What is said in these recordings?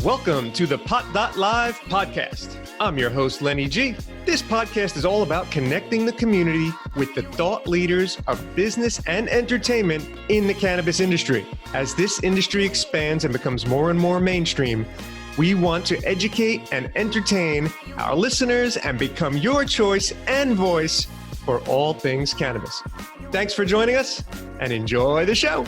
Welcome to the Pot.Live podcast. I'm your host, Lenny G. This podcast is all about connecting the community with the thought leaders of business and entertainment in the cannabis industry. As this industry expands and becomes more and more mainstream, we want to educate and entertain our listeners and become your choice and voice for all things cannabis. Thanks for joining us and enjoy the show.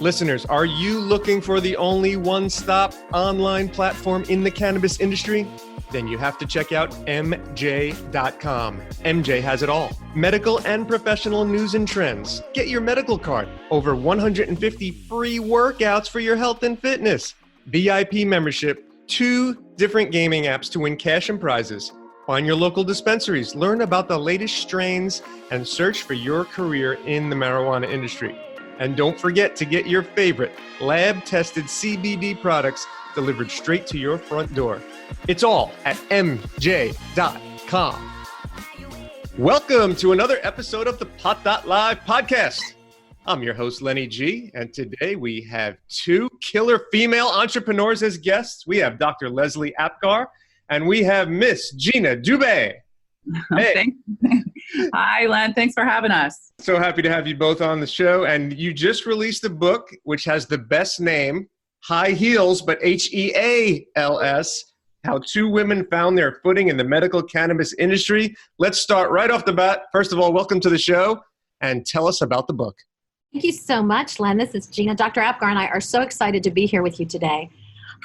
Listeners, are you looking for the only one-stop online platform in the cannabis industry? Then you have to check out MJ.com. MJ has it all. Medical and professional news and trends. Get your medical card. Over 150 free workouts for your health and fitness. VIP membership. 2 different gaming apps to win cash and prizes. Find your local dispensaries. Learn about the latest strains and search for your career in the marijuana industry. And don't forget to get your favorite lab-tested CBD products delivered straight to your front door. It's all at MJ.com. Welcome to another episode of the Pot.Live podcast. I'm your host, Lenny G, and today we have 2 killer female entrepreneurs as guests. We have Dr. Leslie Apgar, and we have Miss Gina Dubbé. Hey. Hi, Len. Thanks for having us. So happy to have you both on the show. And you just released a book which has the best name, High Heels, but Heals, How 2 Women Found Their Footing in the Medical Cannabis Industry. Let's start right off the bat. First of all, welcome to the show and tell us about the book. Thank you so much, Len. This is Gina. Dr. Apgar and I are so excited to be here with you today.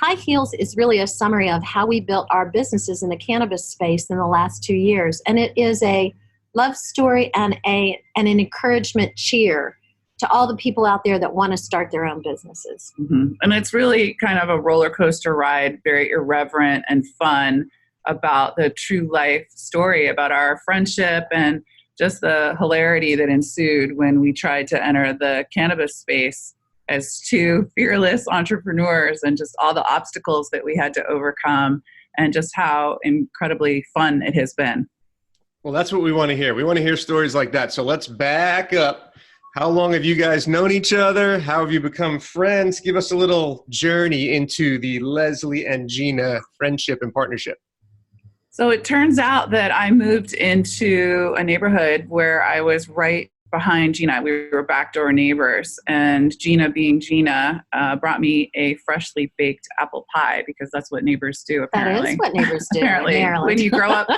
High Heels is really a summary of how we built our businesses in the cannabis space in the last 2 years. And it is a love story and an encouragement cheer to all the people out there that want to start their own businesses. Mm-hmm. And it's really kind of a roller coaster ride, very irreverent and fun about the true life story, about our friendship and just the hilarity that ensued when we tried to enter the cannabis space as 2 fearless entrepreneurs, and just all the obstacles that we had to overcome and just how incredibly fun it has been. Well, that's what we want to hear. We want to hear stories like that. So let's back up. How long have you guys known each other? How have you become friends? Give us a little journey into the Leslie and Gina friendship and partnership. So it turns out that I moved into a neighborhood where I was right behind Gina. We were backdoor neighbors, and Gina, being Gina, brought me a freshly baked apple pie, because that's what neighbors do, apparently. That is what neighbors do. Apparently, in Maryland. when you grow up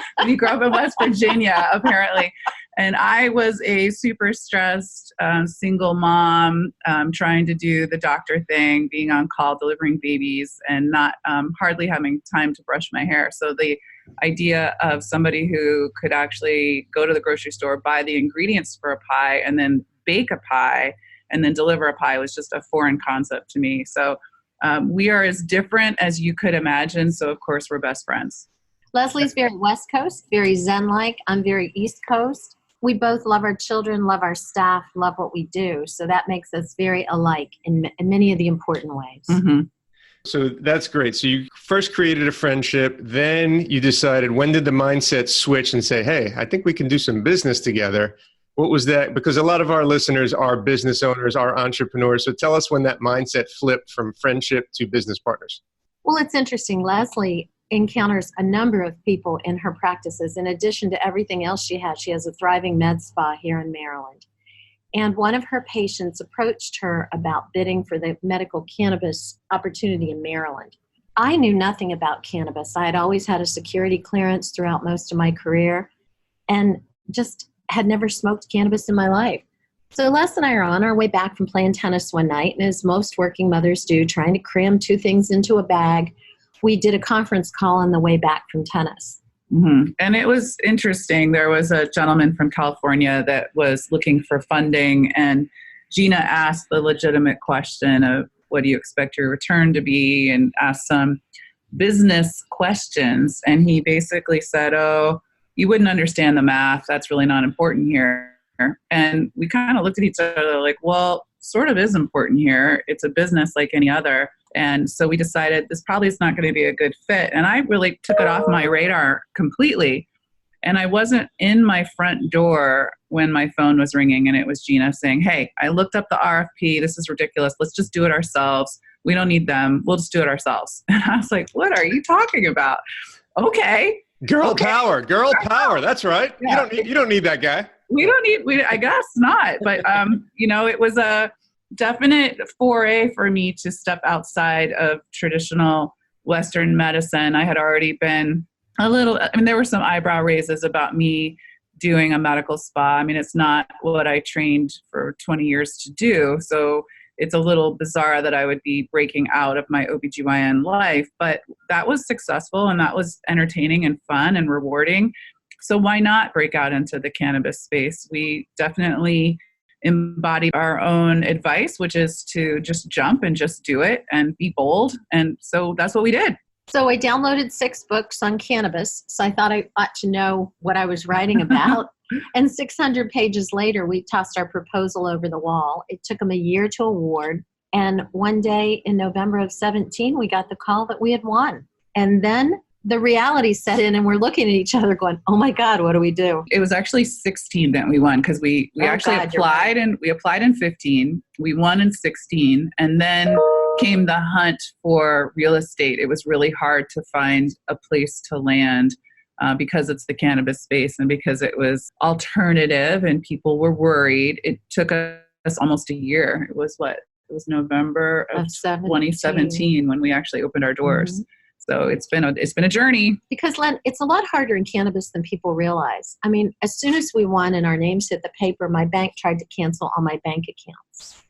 in West Virginia, apparently. And I was a super stressed single mom, trying to do the doctor thing, being on call, delivering babies, and not hardly having time to brush my hair. So the idea of somebody who could actually go to the grocery store, buy the ingredients for a pie, and then bake a pie, and then deliver a pie was just a foreign concept to me. So we are as different as you could imagine. So of course we're best friends. Leslie's very West Coast, very Zen-like. I'm very East Coast. We both love our children, love our staff, love what we do. So that makes us very alike in many of the important ways. Mm-hmm. So that's great. So you first created a friendship, then you decided, when did the mindset switch and say, hey, I think we can do some business together? What was that? Because a lot of our listeners are business owners, are entrepreneurs. So tell us when that mindset flipped from friendship to business partners. Well, it's interesting. Leslie encounters a number of people in her practices. In addition to everything else she has a thriving med spa here in Maryland. And one of her patients approached her about bidding for the medical cannabis opportunity in Maryland. I knew nothing about cannabis. I had always had a security clearance throughout most of my career and just had never smoked cannabis in my life. So Les and I are on our way back from playing tennis one night, and as most working mothers do, trying to cram 2 things into a bag, we did a conference call on the way back from tennis. Mm-hmm. And it was interesting. There was a gentleman from California that was looking for funding, and Gina asked the legitimate question of, what do you expect your return to be? And asked some business questions. And he basically said, oh, you wouldn't understand the math. That's really not important here. And we kind of looked at each other like, well, sort of is important here. It's a business like any other. And so we decided this probably is not going to be a good fit. And I really took it off my radar completely. And I wasn't in my front door when my phone was ringing, and it was Gina saying, hey, I looked up the RFP. This is ridiculous. Let's just do it ourselves. We don't need them. We'll just do it ourselves. And I was like, what are you talking about? Okay. Girl power. That's right. Yeah. You don't need that guy. I guess not. But, it was a definite foray for me to step outside of traditional Western medicine. I had already been there were some eyebrow raises about me doing a medical spa. I mean, it's not what I trained for 20 years to do. So it's a little bizarre that I would be breaking out of my OBGYN life, but that was successful and that was entertaining and fun and rewarding. So why not break out into the cannabis space? We definitely embody our own advice, which is to just jump and just do it and be bold. And so that's what we did. So I downloaded 6 books on cannabis. So I thought I ought to know what I was writing about. And 600 pages later, we tossed our proposal over the wall. It took them a year to award. And one day in November of 17, we got the call that we had won. And then the reality set in and we're looking at each other going, oh my God, what do we do? It was actually 16 that we won because we applied and we applied in 15. We won in 16. And then came the hunt for real estate. It was really hard to find a place to land because it's the cannabis space and because it was alternative and people were worried. It took us almost a year. It was November of 2017 when we actually opened our doors. Mm-hmm. So it's been a journey. Because Len, it's a lot harder in cannabis than people realize. I mean, as soon as we won and our names hit the paper, my bank tried to cancel all my bank accounts.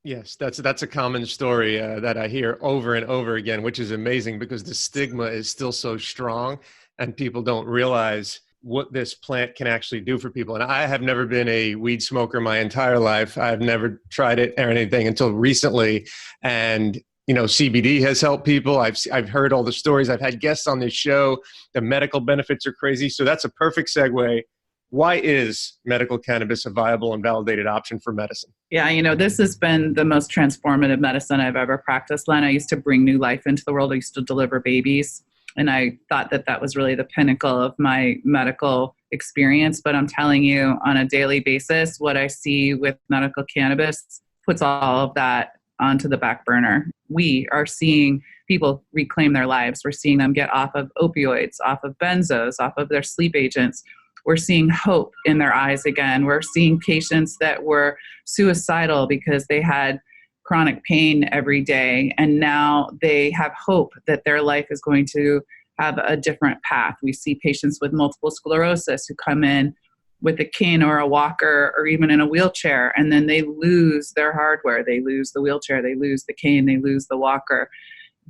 Yes, that's a common story that I hear over and over again, which is amazing because the stigma is still so strong and people don't realize what this plant can actually do for people. And I have never been a weed smoker my entire life. I've never tried it or anything until recently. And CBD has helped people. I've heard all the stories. I've had guests on this show. The medical benefits are crazy. So that's a perfect segue. Why is medical cannabis a viable and validated option for medicine? Yeah, this has been the most transformative medicine I've ever practiced, Len. I used to bring new life into the world. I used to deliver babies. And I thought that was really the pinnacle of my medical experience. But I'm telling you, on a daily basis, what I see with medical cannabis puts all of that onto the back burner. We are seeing people reclaim their lives. We're seeing them get off of opioids, off of benzos, off of their sleep agents. We're seeing hope in their eyes again. We're seeing patients that were suicidal because they had chronic pain every day, and now they have hope that their life is going to have a different path. We see patients with multiple sclerosis who come in with a cane or a walker or even in a wheelchair, and then they lose their hardware. They lose the wheelchair, they lose the cane, they lose the walker.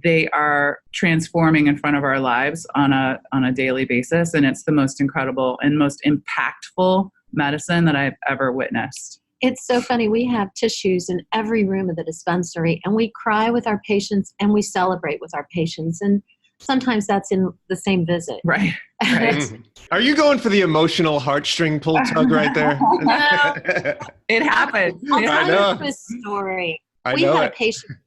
They are transforming in front of our lives on a daily basis, and it's the most incredible and most impactful medicine that I've ever witnessed. It's so funny. We have tissues in every room of the dispensary, and we cry with our patients and we celebrate with our patients. And sometimes that's in the same visit. Right. Are you going for the emotional heartstring pull tug right there? No. It happens. I'll tell you this story. We had a patient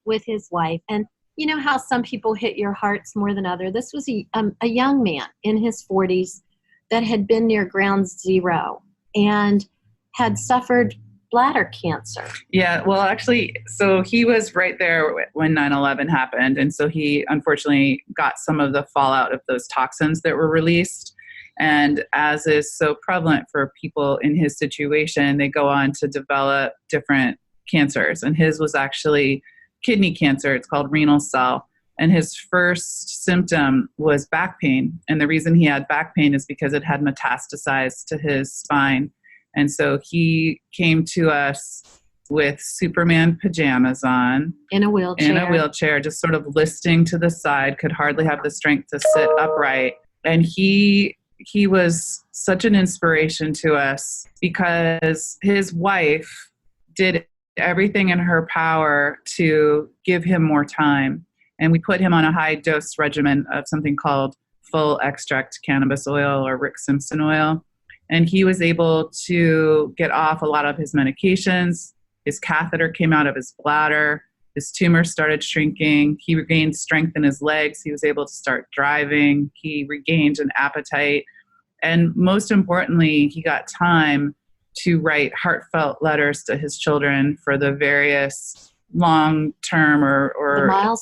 with his wife, and you know how some people hit your hearts more than others. This was a young man in his 40s that had been near ground zero and had suffered bladder cancer. Yeah, well, actually, so he was right there when 9/11 happened. And so he unfortunately got some of the fallout of those toxins that were released. And as is so prevalent for people in his situation, they go on to develop different cancers. And his was actually kidney cancer. It's called renal cell. And his first symptom was back pain. And the reason he had back pain is because it had metastasized to his spine. And so he came to us with Superman pajamas on. In a wheelchair, just sort of listing to the side, could hardly have the strength to sit upright. And he was such an inspiration to us because his wife did everything in her power to give him more time. And we put him on a high dose regimen of something called full extract cannabis oil or Rick Simpson oil. And he was able to get off a lot of his medications. His catheter came out of his bladder. His tumor started shrinking. He regained strength in his legs. He was able to start driving. He regained an appetite. And most importantly, he got time to write heartfelt letters to his children for the various long-term or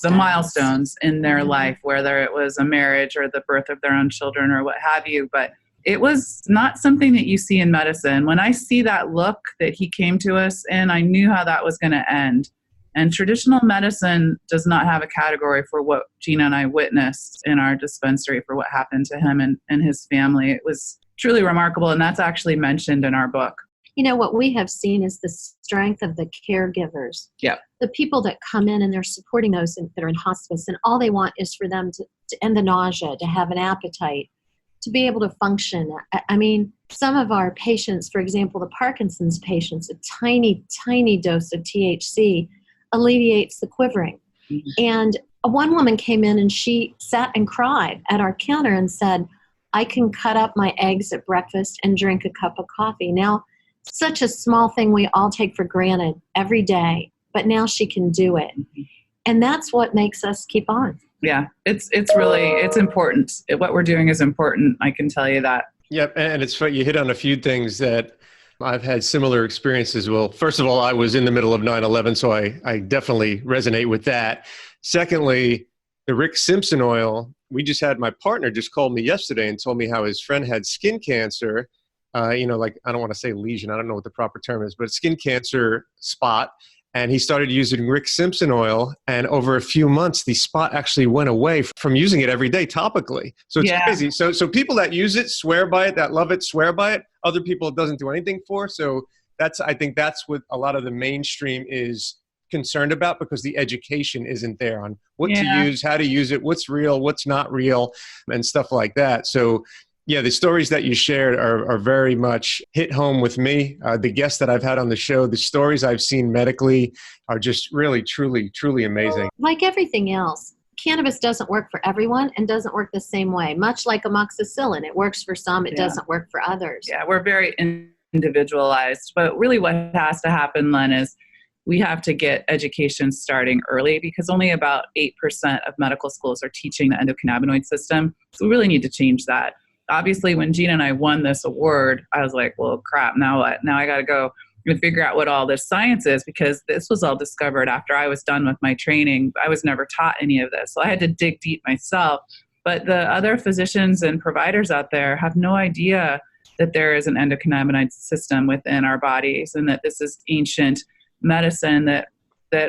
the milestones in their life, whether it was a marriage or the birth of their own children or what have you. But it was not something that you see in medicine. When I see that look that he came to us in, I knew how that was going to end. And traditional medicine does not have a category for what Gina and I witnessed in our dispensary for what happened to him and his family. It was truly remarkable, and that's actually mentioned in our book. You know, what we have seen is the strength of the caregivers. Yeah. The people that come in and they're supporting those that are in hospice, and all they want is for them to end the nausea, to have an appetite, to be able to function. I mean, some of our patients, for example, the Parkinson's patients, a tiny, tiny dose of THC alleviates the quivering. Mm-hmm. And one woman came in and she sat and cried at our counter and said, I can cut up my eggs at breakfast and drink a cup of coffee. Now, such a small thing we all take for granted every day, but now she can do it. Mm-hmm. And that's what makes us keep on. Yeah, it's important. What we're doing is important. I can tell you that. Yep. And it's funny. You hit on a few things that I've had similar experiences. Well, first of all, I was in the middle of 9/11, so I definitely resonate with that. Secondly, the Rick Simpson oil, we just had, my partner just called me yesterday and told me how his friend had skin cancer. Like, I don't want to say lesion. I don't know what the proper term is, but skin cancer spot. And he started using Rick Simpson oil. And over a few months, the spot actually went away from using it every day topically. So it's crazy. So people that use it swear by it, that love it, swear by it. Other people it doesn't do anything for. So I think that's what a lot of the mainstream is concerned about, because the education isn't there on what to use, how to use it, what's real, what's not real, and stuff like that. So yeah, the stories that you shared are very much hit home with me. The guests that I've had on the show, the stories I've seen medically are just really, truly, truly amazing. Like everything else, cannabis doesn't work for everyone and doesn't work the same way. Much like amoxicillin, it works for some, it doesn't work for others. Yeah, we're very individualized. But really what has to happen, Len, is we have to get education starting early, because only about 8% of medical schools are teaching the endocannabinoid system. So we really need to change that. Obviously, when Gina and I won this award, I was like, well, crap, now what? Now I got to go and figure out what all this science is, because this was all discovered after I was done with my training. I was never taught any of this. So I had to dig deep myself. But the other physicians and providers out there have no idea that there is an endocannabinoid system within our bodies, and that this is ancient medicine that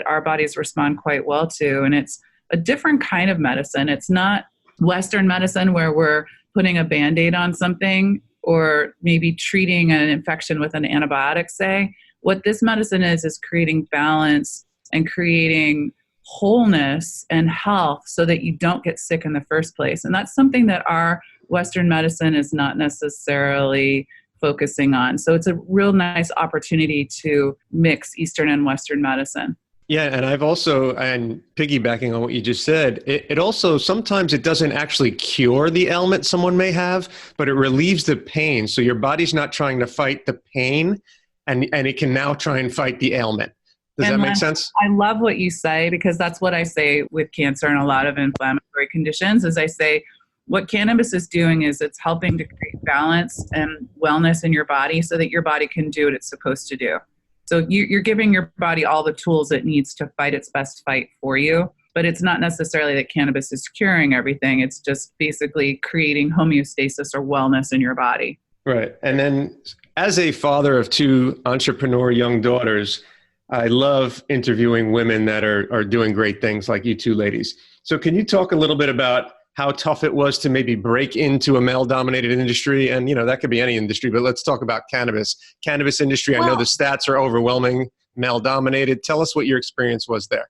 our bodies respond quite well to. And it's a different kind of medicine. It's not Western medicine where we're putting a Band-Aid on something, or maybe treating an infection with an antibiotic, say. What this medicine is creating balance and creating wholeness and health so that you don't get sick in the first place. And that's something that our Western medicine is not necessarily focusing on. So it's a real nice opportunity to mix Eastern and Western medicine. Yeah, and I've also, and piggybacking on what you just said, it also, sometimes it doesn't actually cure the ailment someone may have, but it relieves the pain. So your body's not trying to fight the pain, and it can now try and fight the ailment. Does that make sense? I love what you say, because that's what I say with cancer and a lot of inflammatory conditions, is I say, what cannabis is doing is it's helping to create balance and wellness in your body so that your body can do what it's supposed to do. So you're giving your body all the tools it needs to fight its best fight for you. But it's not necessarily that cannabis is curing everything. It's just basically creating homeostasis or wellness in your body. Right. And then as a father of two entrepreneur young daughters, I love interviewing women that are doing great things like you two ladies. So can you talk a little bit about how tough it was to maybe break into a male-dominated industry? And, that could be any industry, but let's talk about cannabis. Cannabis industry, I know the stats are overwhelming, male-dominated. Tell us what your experience was there.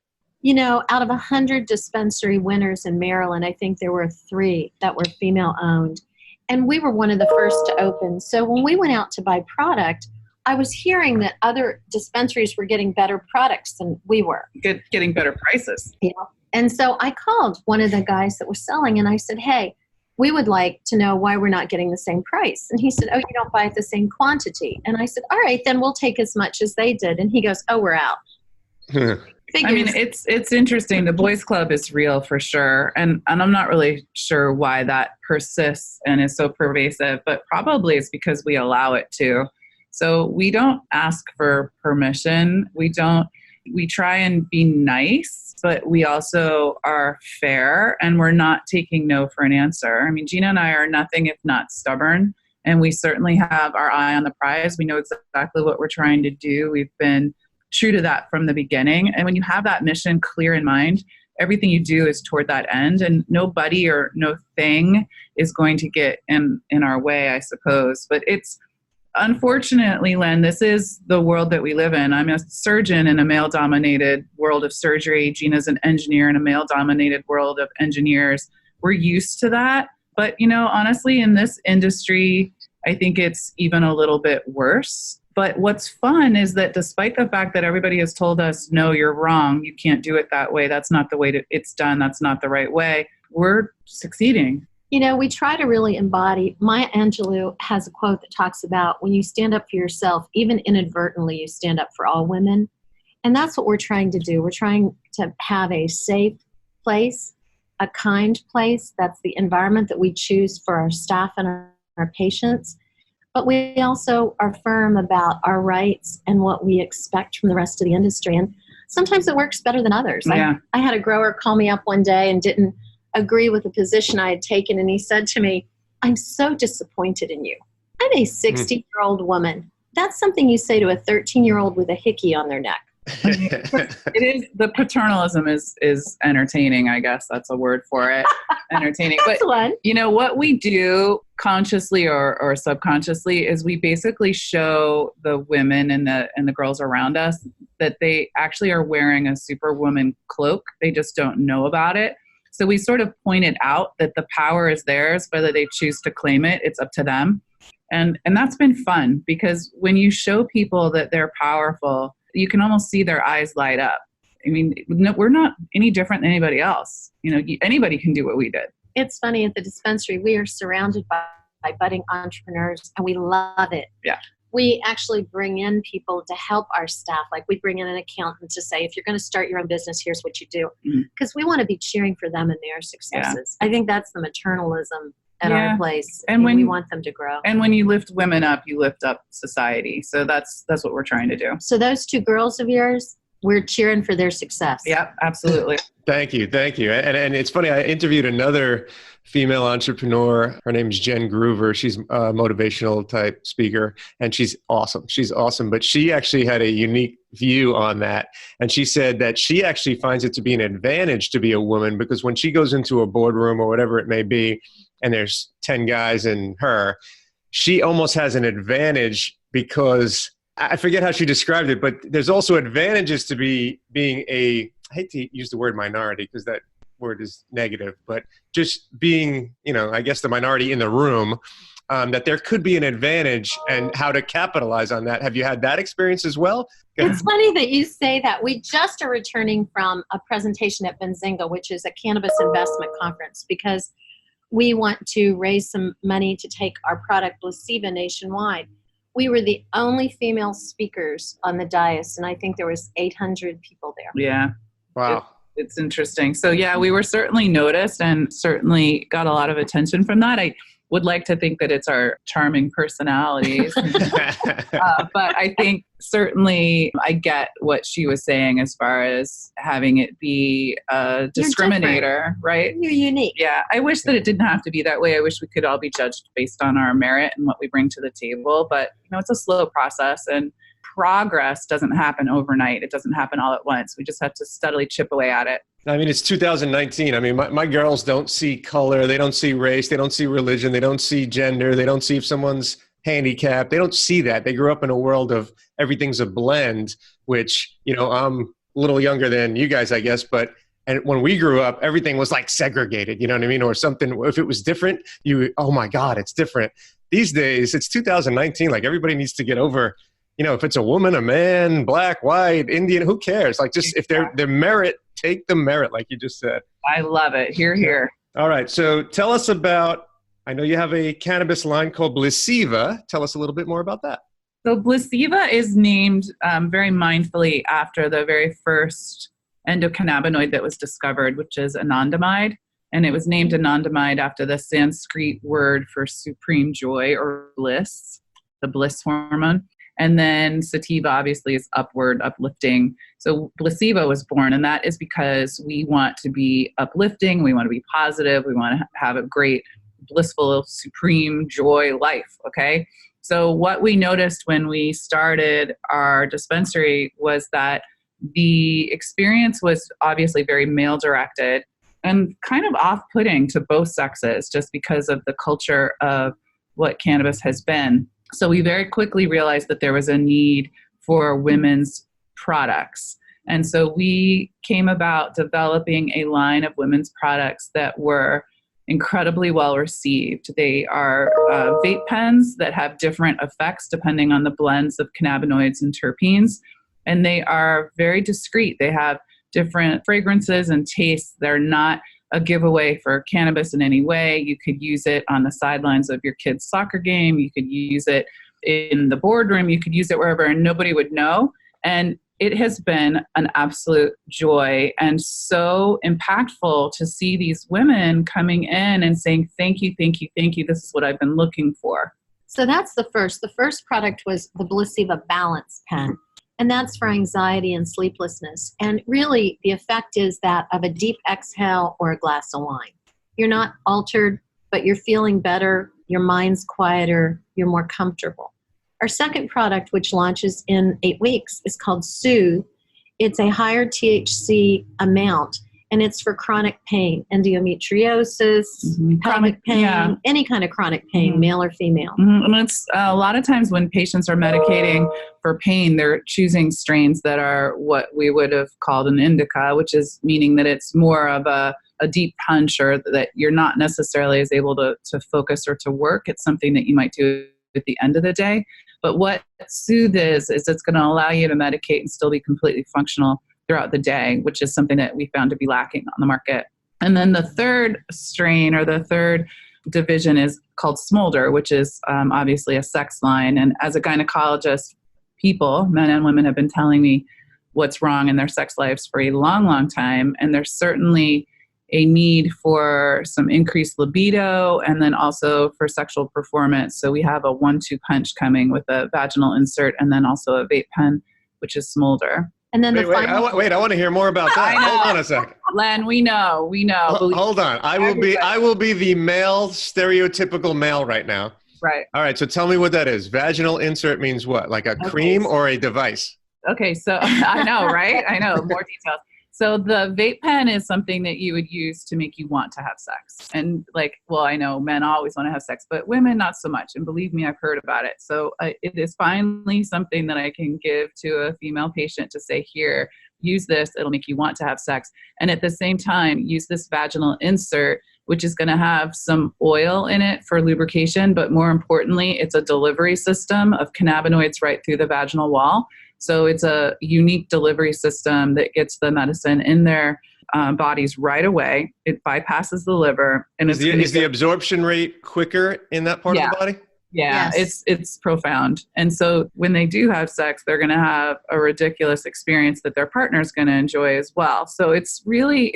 Out of 100 dispensary winners in Maryland, I think there were 3 that were female-owned. And we were one of the first to open. So when we went out to buy product, I was hearing that other dispensaries were getting better products than we were. Getting better prices. Yeah. And so I called one of the guys that was selling, and I said, hey, we would like to know why we're not getting the same price. And he said, oh, you don't buy it the same quantity. And I said, all right, then we'll take as much as they did. And he goes, oh, we're out. Figures. I mean, it's interesting. The boys club is real for sure. And I'm not really sure why that persists and is so pervasive, but probably it's because we allow it to. So we don't ask for permission. We try and be nice, but we also are fair, and we're not taking no for an answer. I mean, Gina and I are nothing if not stubborn, and we certainly have our eye on the prize. We know exactly what we're trying to do. We've been true to that from the beginning. And when you have that mission clear in mind, everything you do is toward that end, and nobody or no thing is going to get in our way, I suppose. But it's, unfortunately, Len, this is the world that we live in. I'm a surgeon in a male-dominated world of surgery. Gina's an engineer in a male-dominated world of engineers. We're used to that. But, honestly, in this industry, I think it's even a little bit worse. But what's fun is that despite the fact that everybody has told us, no, you're wrong, you can't do it that way, that's not the way it's done, that's not the right way, we're succeeding. We try to really embody. Maya Angelou has a quote that talks about when you stand up for yourself, even inadvertently, you stand up for all women. And that's what we're trying to do. We're trying to have a safe place, a kind place. That's the environment that we choose for our staff and our patients. But we also are firm about our rights and what we expect from the rest of the industry. And sometimes it works better than others. Yeah. I had a grower call me up one day and didn't agree with the position I had taken. And he said to me, I'm so disappointed in you. I'm a 60-year-old woman. That's something you say to a 13-year-old with a hickey on their neck. It is, the paternalism is entertaining, I guess that's a word for it. Entertaining. That's but one. What we do consciously or subconsciously is we basically show the women and the girls around us that they actually are wearing a superwoman cloak. They just don't know about it. So we sort of pointed out that the power is theirs, whether they choose to claim it, it's up to them. And that's been fun, because when you show people that they're powerful, you can almost see their eyes light up. I mean, we're not any different than anybody else. Anybody can do what we did. It's funny, at the dispensary, we are surrounded by budding entrepreneurs, and we love it. Yeah. We actually bring in people to help our staff. Like, we bring in an accountant to say, if you're going to start your own business, here's what you do. Because we want to be cheering for them and their successes. Yeah. I think that's the maternalism at our place. And when we want them to grow. And when you lift women up, you lift up society. So that's what we're trying to do. So those two girls of yours, we're cheering for their success. Yep, absolutely. Thank you. And it's funny, I interviewed another female entrepreneur. Her name's Jen Groover. She's a motivational type speaker, and she's awesome. But she actually had a unique view on that. And she said that she actually finds it to be an advantage to be a woman, because when she goes into a boardroom or whatever it may be, and there's 10 guys and her, she almost has an advantage, because I forget how she described it, but there's also advantages to being I hate to use the word minority because that word is negative, but just being, I guess the minority in the room, that there could be an advantage, and how to capitalize on that. Have you had that experience as well? It's funny that you say that. We just are returning from a presentation at Benzinga, which is a cannabis investment conference, because we want to raise some money to take our product Blissiva nationwide. We were the only female speakers on the dais, and I think there was 800 people there. Yeah. Wow. It's interesting. So yeah, we were certainly noticed and certainly got a lot of attention from that. I would like to think that it's our charming personalities. But I think certainly I get what she was saying as far as having it be a discriminator, right? You're unique. Yeah. I wish that it didn't have to be that way. I wish we could all be judged based on our merit and what we bring to the table. But, it's a slow process, and progress doesn't happen overnight. It doesn't happen all at once. We just have to steadily chip away at it. I mean, it's 2019. I mean, my girls don't see color. They don't see race. They don't see religion. They don't see gender. They don't see if someone's handicapped. They don't see that. They grew up in a world of everything's a blend, which, I'm a little younger than you guys, I guess. And when we grew up, everything was like segregated, you know what I mean? Or something, if it was different, oh my God, it's different. These days, it's 2019. Like, everybody needs to get over, if it's a woman, a man, black, white, Indian, who cares? Like, just if they're merit, take the merit, like you just said. I love it. Hear, hear. All right. So tell us about, I know you have a cannabis line called Blissiva. Tell us a little bit more about that. So Blissiva is named very mindfully after the very first endocannabinoid that was discovered, which is anandamide. And it was named anandamide after the Sanskrit word for supreme joy or bliss, the bliss hormone. And then sativa obviously is upward, uplifting. So Blissiva was born, and that is because we want to be uplifting, we want to be positive, we want to have a great, blissful, supreme joy life, okay? So what we noticed when we started our dispensary was that the experience was obviously very male-directed and kind of off-putting to both sexes just because of the culture of what cannabis has been. So we very quickly realized that there was a need for women's products. And so we came about developing a line of women's products that were incredibly well received. They are vape pens that have different effects depending on the blends of cannabinoids and terpenes. And they are very discreet. They have different fragrances and tastes. They're not a giveaway for cannabis in any way. You could use it on the sidelines of your kid's soccer game. You could use it in the boardroom. You could use it wherever and nobody would know. And it has been an absolute joy and so impactful to see these women coming in and saying, thank you, thank you, thank you. This is what I've been looking for. So that's the first. The first product was the Blissiva Balance Pen. And that's for anxiety and sleeplessness. And really, the effect is that of a deep exhale or a glass of wine. You're not altered, but you're feeling better. Your mind's quieter. You're more comfortable. Our second product, which launches in 8 weeks, is called Soothe. It's a higher THC amount, and it's for chronic pain, endometriosis, pelvic pain, any kind of chronic pain, male or female. And it's a lot of times when patients are medicating for pain, they're choosing strains that are what we would have called an indica, which is meaning that it's more of a deep punch or that you're not necessarily as able to focus or to work. It's something that you might do at the end of the day. But what Soothe is it's going to allow you to medicate and still be completely functional throughout the day, which is something that we found to be lacking on the market. And then the third strain or the third division is called Smolder, which is obviously a sex line. And as a gynecologist, people, men and women, have been telling me what's wrong in their sex lives for a long, long time. And there's certainly a need for some increased libido and then also for sexual performance. So we have a 1-2 punch coming with a vaginal insert and then also a vape pen, which is Smolder. And then I want to hear more about that. Hold on a second. Len, we know. Hold on. I will be the male, stereotypical male right now. Right. All right. So tell me what that is. Vaginal insert means what? Like a cream or a device? Okay. So I know, right? I know. More details. So the vape pen is something that you would use to make you want to have sex. And I know men always want to have sex, but women not so much. And believe me, I've heard about it. So it is finally something that I can give to a female patient to say, here, use this. It'll make you want to have sex. And at the same time, use this vaginal insert, which is going to have some oil in it for lubrication. But more importantly, it's a delivery system of cannabinoids right through the vaginal wall. So it's a unique delivery system that gets the medicine in their bodies right away. It bypasses the liver. And is the absorption rate quicker in that part of the body? Yeah, yes. It's profound. And so when they do have sex, they're going to have a ridiculous experience that their partner's going to enjoy as well. So it's really,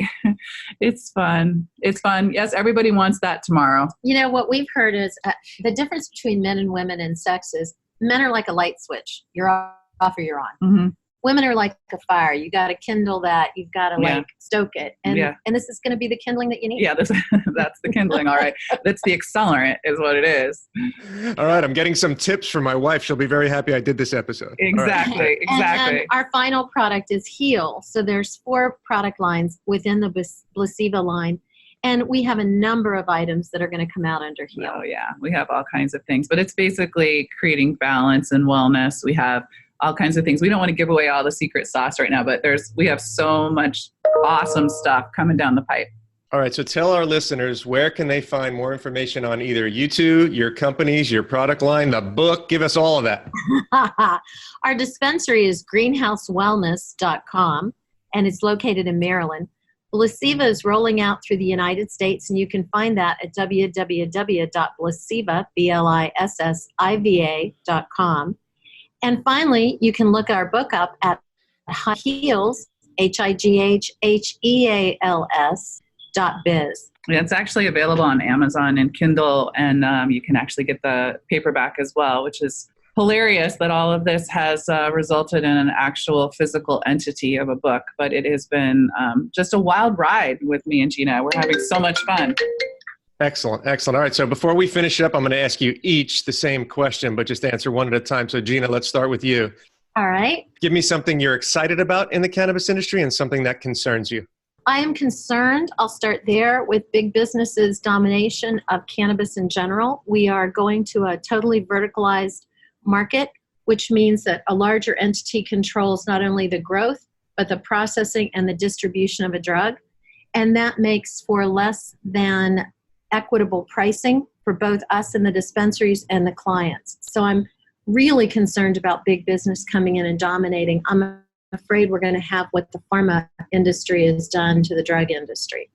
it's fun. It's fun. Yes, everybody wants that tomorrow. You know, what we've heard is the difference between men and women in sex is men are like a light switch. You're off or you're on. Mm-hmm. Women are like a fire. You got to kindle that. You've got to stoke it. And this is going to be the kindling that you need. Yeah, that's the kindling. All right. That's the accelerant is what it is. All right. I'm getting some tips from my wife. She'll be very happy I did this episode. Exactly. Right. Exactly. And our final product is Heal. So there's 4 product lines within the Blissiva line. And we have a number of items that are going to come out under Heal. Oh, yeah. We have all kinds of things. But it's basically creating balance and wellness. We have all kinds of things. We don't want to give away all the secret sauce right now, but we have so much awesome stuff coming down the pipe. All right. So tell our listeners, where can they find more information on either you two, your companies, your product line, the book? Give us all of that. Our dispensary is greenhousewellness.com, and it's located in Maryland. Blissiva is rolling out through the United States, and you can find that at www.blissiva.com. And finally, you can look our book up at High Heels, HIGHHEALS.biz. Yeah, it's actually available on Amazon and Kindle, and you can actually get the paperback as well, which is hilarious that all of this has resulted in an actual physical entity of a book. But it has been just a wild ride with me and Gina. We're having so much fun. Excellent. Excellent. All right. So before we finish up, I'm going to ask you each the same question, but just answer one at a time. So Gina, let's start with you. All right. Give me something you're excited about in the cannabis industry and something that concerns you. I am concerned, I'll start there, with big businesses' domination of cannabis in general. We are going to a totally verticalized market, which means that a larger entity controls not only the growth, but the processing and the distribution of a drug. And that makes for less than equitable pricing for both us and the dispensaries and the clients. So I'm really concerned about big business coming in and dominating. I'm afraid we're going to have what the pharma industry has done to the drug industry.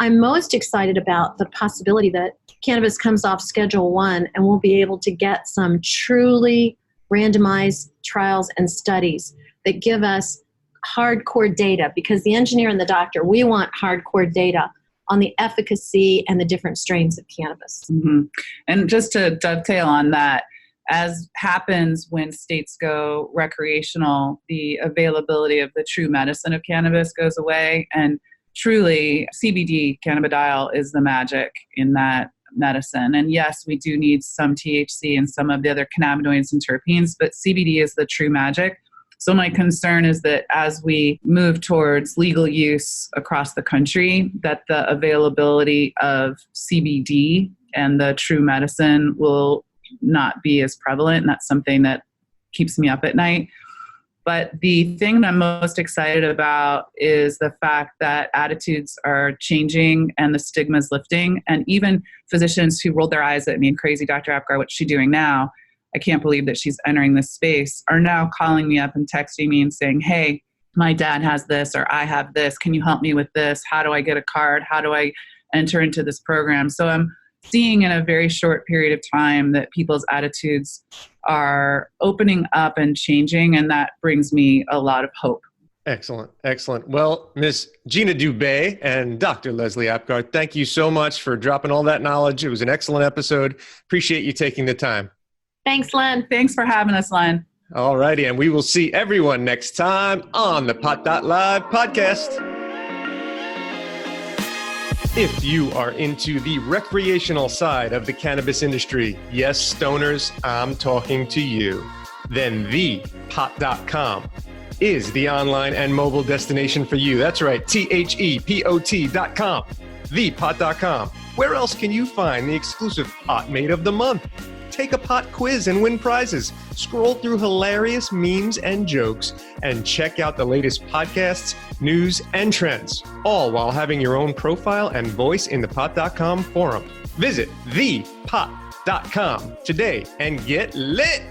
I'm most excited about the possibility that cannabis comes off Schedule 1 and we'll be able to get some truly randomized trials and studies that give us hardcore data, because the engineer and the doctor, we want hardcore data on the efficacy and the different strains of cannabis. Mm-hmm. And just to dovetail on that, as happens when states go recreational, the availability of the true medicine of cannabis goes away. And truly, CBD, cannabidiol, is the magic in that medicine. And yes, we do need some THC and some of the other cannabinoids and terpenes, but CBD is the true magic. So my concern is that as we move towards legal use across the country, that the availability of CBD and the true medicine will not be as prevalent. And that's something that keeps me up at night. But the thing that I'm most excited about is the fact that attitudes are changing and the stigma is lifting. And even physicians who rolled their eyes at me and crazy Dr. Apgar, what's she doing now? I can't believe that she's entering this space, are now calling me up and texting me and saying, hey, my dad has this, or I have this. Can you help me with this? How do I get a card? How do I enter into this program? So I'm seeing in a very short period of time that people's attitudes are opening up and changing, and that brings me a lot of hope. Excellent. Excellent. Well, Miss Gina Dubbé and Dr. Leslie Apgar, thank you so much for dropping all that knowledge. It was an excellent episode. Appreciate you taking the time. Thanks, Len. Thanks for having us, Len. All righty. And we will see everyone next time on the Pot.Live podcast. If you are into the recreational side of the cannabis industry, yes, stoners, I'm talking to you, then thepot.com is the online and mobile destination for you. That's right, THEPOT.com, thepot.com. Where else can you find the exclusive Pot Mate of the Month? Take a pot quiz and win prizes. Scroll through hilarious memes and jokes and check out the latest podcasts, news, and trends, all while having your own profile and voice in the pot.com forum. Visit thepot.com today and get lit.